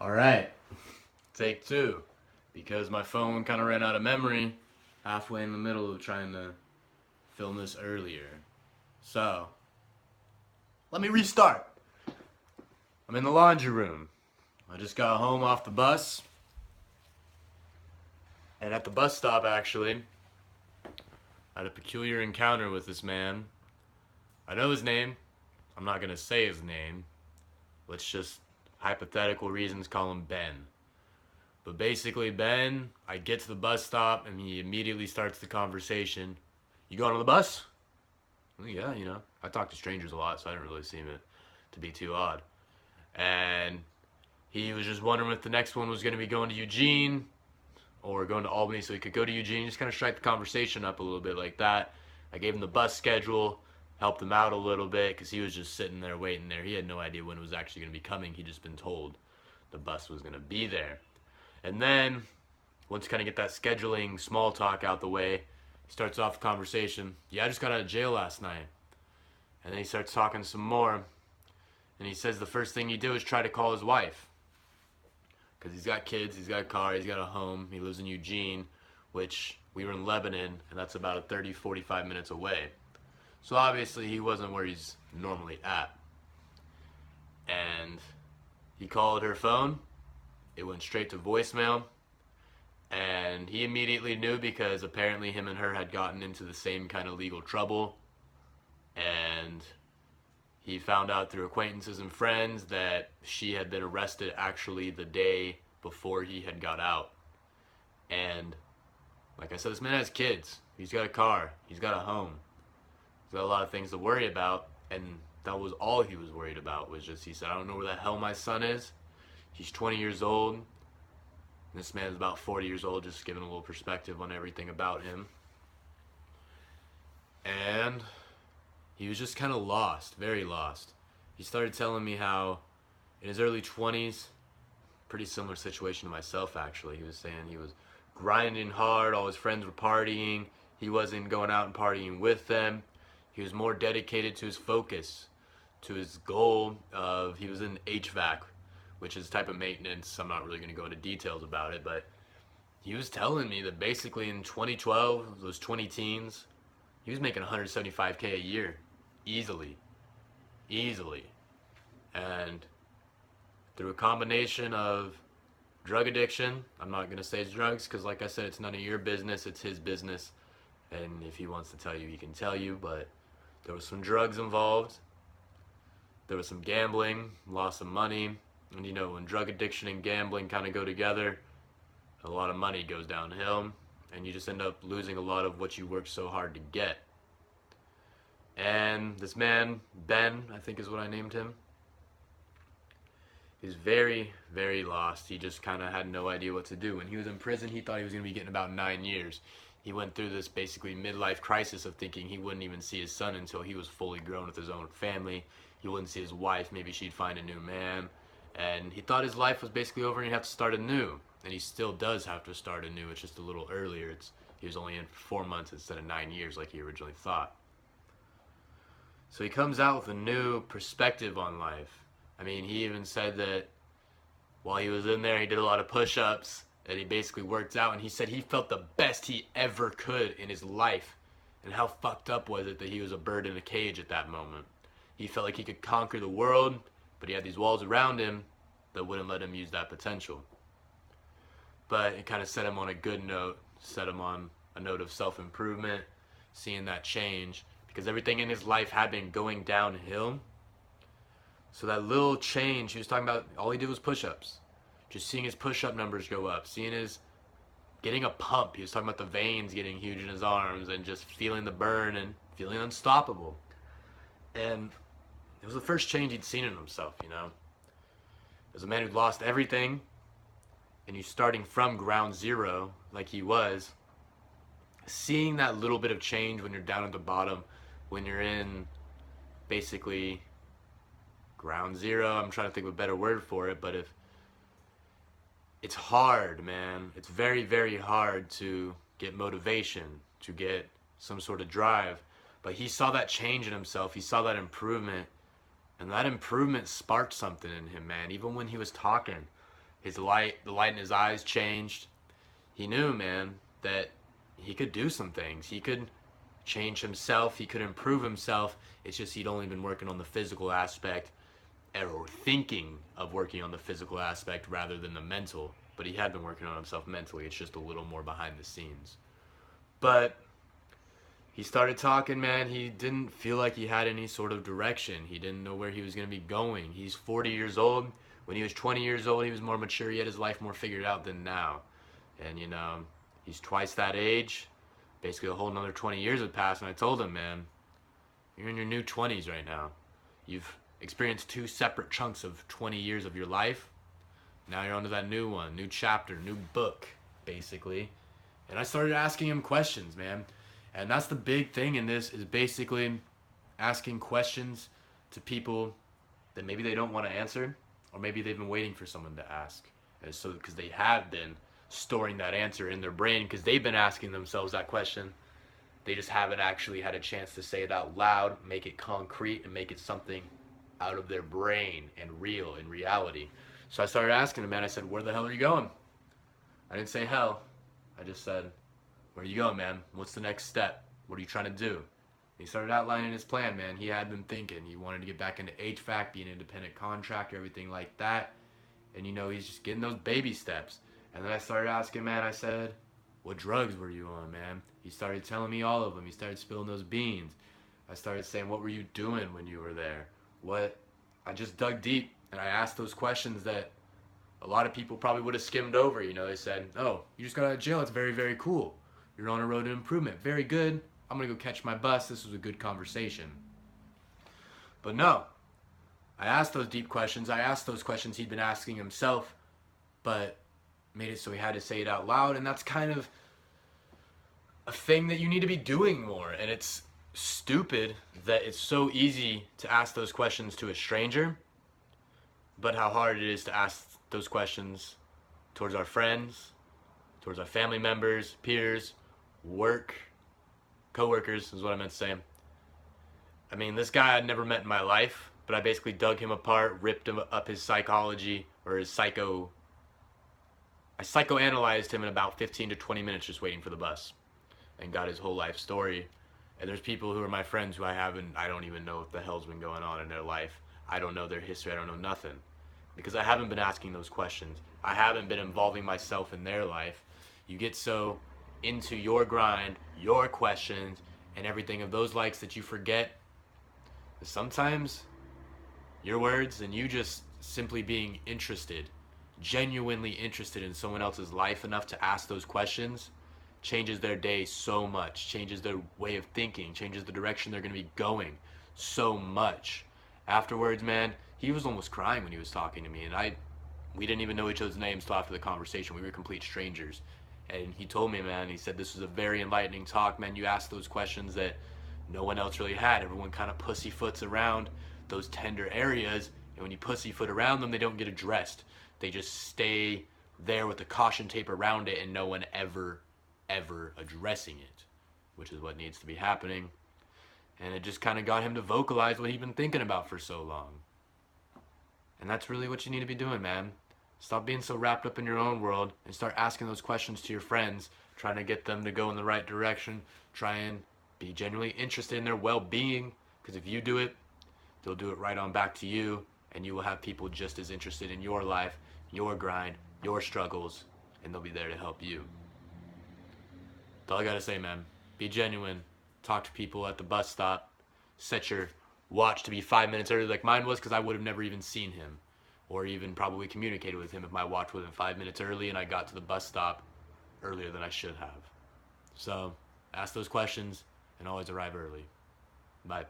All right, take two. Because my phone kind of ran out of memory halfway in the middle of trying to film this earlier. So, let me restart. I'm in the laundry room. I just got home off the bus. And at the bus stop, actually, I had a peculiar encounter with this man. I know his name. I'm not going to say his name. Let's just, hypothetical reasons, call him Ben. But basically, Ben, I get to the bus stop and he immediately starts the conversation. You going on the bus? Well, yeah, I talk to strangers a lot, so I didn't really seem it to be too odd. And he was just wondering if the next one was going to be going to Eugene or going to Albany so he could go to Eugene. Just kind of strike the conversation up a little bit like that. I gave him the bus schedule, helped him out a little bit because he was just sitting there waiting there. He had no idea when it was actually going to be coming. He'd just been told the bus was going to be there. And then, once you kind of get that scheduling small talk out the way, he starts off the conversation. Yeah, I just got out of jail last night. And then he starts talking some more. And he says the first thing he did was try to call his wife. Because he's got kids, he's got a car, he's got a home. He lives in Eugene, which we were in Lebanon, and that's about a 30, 45 minutes away. So obviously he wasn't where he's normally at. And he called her phone. It went straight to voicemail. And he immediately knew because apparently him and her had gotten into the same kind of legal trouble. And he found out through acquaintances and friends that she had been arrested actually the day before he had got out. And like I said, this man has kids. He's got a car. He's got a home. He's got a lot of things to worry about. And that was all he was worried about, was just, he said, I don't know where the hell my son is. He's 20 years old. This man's about 40 years old, just giving a little perspective on everything about him. And he was just kind of lost, very lost. He started telling me how in his early 20s, pretty similar situation to myself actually. He was saying he was grinding hard, all his friends were partying, he wasn't going out and partying with them. He was more dedicated to his focus, to his goal of, he was in HVAC, which is a type of maintenance. I'm not really going to go into details about it, but he was telling me that basically in 2012, those 20 teens, he was making 175K a year, easily, and through a combination of drug addiction, I'm not going to say it's drugs because like I said, it's none of your business, it's his business, and if he wants to tell you, he can tell you, but there was some drugs involved, there was some gambling, lost some money, and when drug addiction and gambling kind of go together, a lot of money goes downhill, and you just end up losing a lot of what you worked so hard to get. And this man, Ben, I think is what I named him, he's very, very lost. He just kind of had no idea what to do. When he was in prison, he thought he was going to be getting about 9 years. He went through this basically midlife crisis of thinking he wouldn't even see his son until he was fully grown with his own family. He wouldn't see his wife. Maybe she'd find a new man. And he thought his life was basically over and he'd have to start anew. And he still does have to start anew. It's just a little earlier. He was only in for 4 months instead of 9 years like he originally thought. So he comes out with a new perspective on life. I mean, he even said that while he was in there, he did a lot of push-ups, and he basically worked out, and he said he felt the best he ever could in his life. And how fucked up was it that he was a bird in a cage at that moment? He felt like he could conquer the world, but he had these walls around him that wouldn't let him use that potential. But it kind of set him on a good note, set him on a note of self-improvement, seeing that change, because everything in his life had been going downhill. So that little change, he was talking about, all he did was push-ups. Just seeing his push-up numbers go up, seeing his, getting a pump. He was talking about the veins getting huge in his arms and just feeling the burn and feeling unstoppable. And it was the first change he'd seen in himself, As a man who'd lost everything, and you starting from ground zero like he was, seeing that little bit of change when you're down at the bottom, when you're in basically ground zero, I'm trying to think of a better word for it, but if it's hard, man, it's very, very hard to get motivation, to get some sort of drive. But he saw that change in himself, he saw that improvement, and that improvement sparked something in him, man. Even when he was talking, The light in his eyes changed. He knew, man, that he could do some things. He could change himself. He could improve himself. It's just he'd only been working on the physical aspect, or thinking of working on the physical aspect rather than the mental. But he had been working on himself mentally. It's just a little more behind the scenes. But he started talking, man. He didn't feel like he had any sort of direction. He didn't know where he was going to be going. He's 40 years old. When he was 20 years old, he was more mature. He had his life more figured out than now. And, you know, he's twice that age. Basically, a whole another 20 years had passed. And I told him, man, you're in your new 20s right now. You've experienced two separate chunks of 20 years of your life. Now you're on to that new one, new chapter, new book, basically. And I started asking him questions, man. And that's the big thing in this, is basically asking questions to people that maybe they don't want to answer, or maybe they've been waiting for someone to ask. And so, because they have been storing that answer in their brain, because they've been asking themselves that question, they just haven't actually had a chance to say it out loud, make it concrete, and make it something out of their brain and real in reality. So I started asking him, man. I said, where the hell are you going? I didn't say hell. I just said, where are you going, man? What's the next step? What are you trying to do? He started outlining his plan, man. He had been thinking. He wanted to get back into HVAC, be an independent contractor, everything like that. And, you know, he's just getting those baby steps. And then I started asking, man, I said, what drugs were you on, man? He started telling me all of them. He started spilling those beans. I started saying, what were you doing when you were there? I just dug deep, and I asked those questions that a lot of people probably would have skimmed over. You know, they said, oh, you just got out of jail. It's very, very cool. You're on a road to improvement. Very good. I'm going to go catch my bus. This was a good conversation. But no, I asked those deep questions. I asked those questions he'd been asking himself, but made it so he had to say it out loud. And that's kind of a thing that you need to be doing more. And it's stupid that it's so easy to ask those questions to a stranger, but how hard it is to ask those questions towards our friends, towards our family members, peers, work, co-workers is what I meant to say. I mean, this guy I'd never met in my life, but I basically dug him apart, ripped him up his psychology, or his I psychoanalyzed him in about 15 to 20 minutes just waiting for the bus, and got his whole life story. And there's people who are my friends who I don't even know what the hell's been going on in their life. I don't know their history, I don't know nothing. Because I haven't been asking those questions. I haven't been involving myself in their life. You get so into your grind, your questions, and everything of those likes that you forget that sometimes your words and you just simply being interested, genuinely interested in someone else's life enough to ask those questions changes their day so much, changes their way of thinking, changes the direction they're going to be going so much. Afterwards, man, he was almost crying when he was talking to me, and we didn't even know each other's names till after the conversation. We were complete strangers. And he told me, man, he said, this was a very enlightening talk, man. You asked those questions that no one else really had. Everyone kind of pussyfoots around those tender areas, and when you pussyfoot around them, they don't get addressed. They just stay there with the caution tape around it, and no one ever addressing it, which is what needs to be happening. And it just kind of got him to vocalize what he'd been thinking about for so long. And that's really what you need to be doing, man. Stop being so wrapped up in your own world and start asking those questions to your friends, trying to get them to go in the right direction. Try and be genuinely interested in their well-being, because if you do it, they'll do it right on back to you, and you will have people just as interested in your life, your grind, your struggles, and they'll be there to help you. That's all I gotta say, man. Be genuine. Talk to people at the bus stop. Set your watch to be 5 minutes early like mine was, because I would have never even seen him or even probably communicated with him if my watch wasn't 5 minutes early and I got to the bus stop earlier than I should have. So ask those questions and always arrive early. Bye.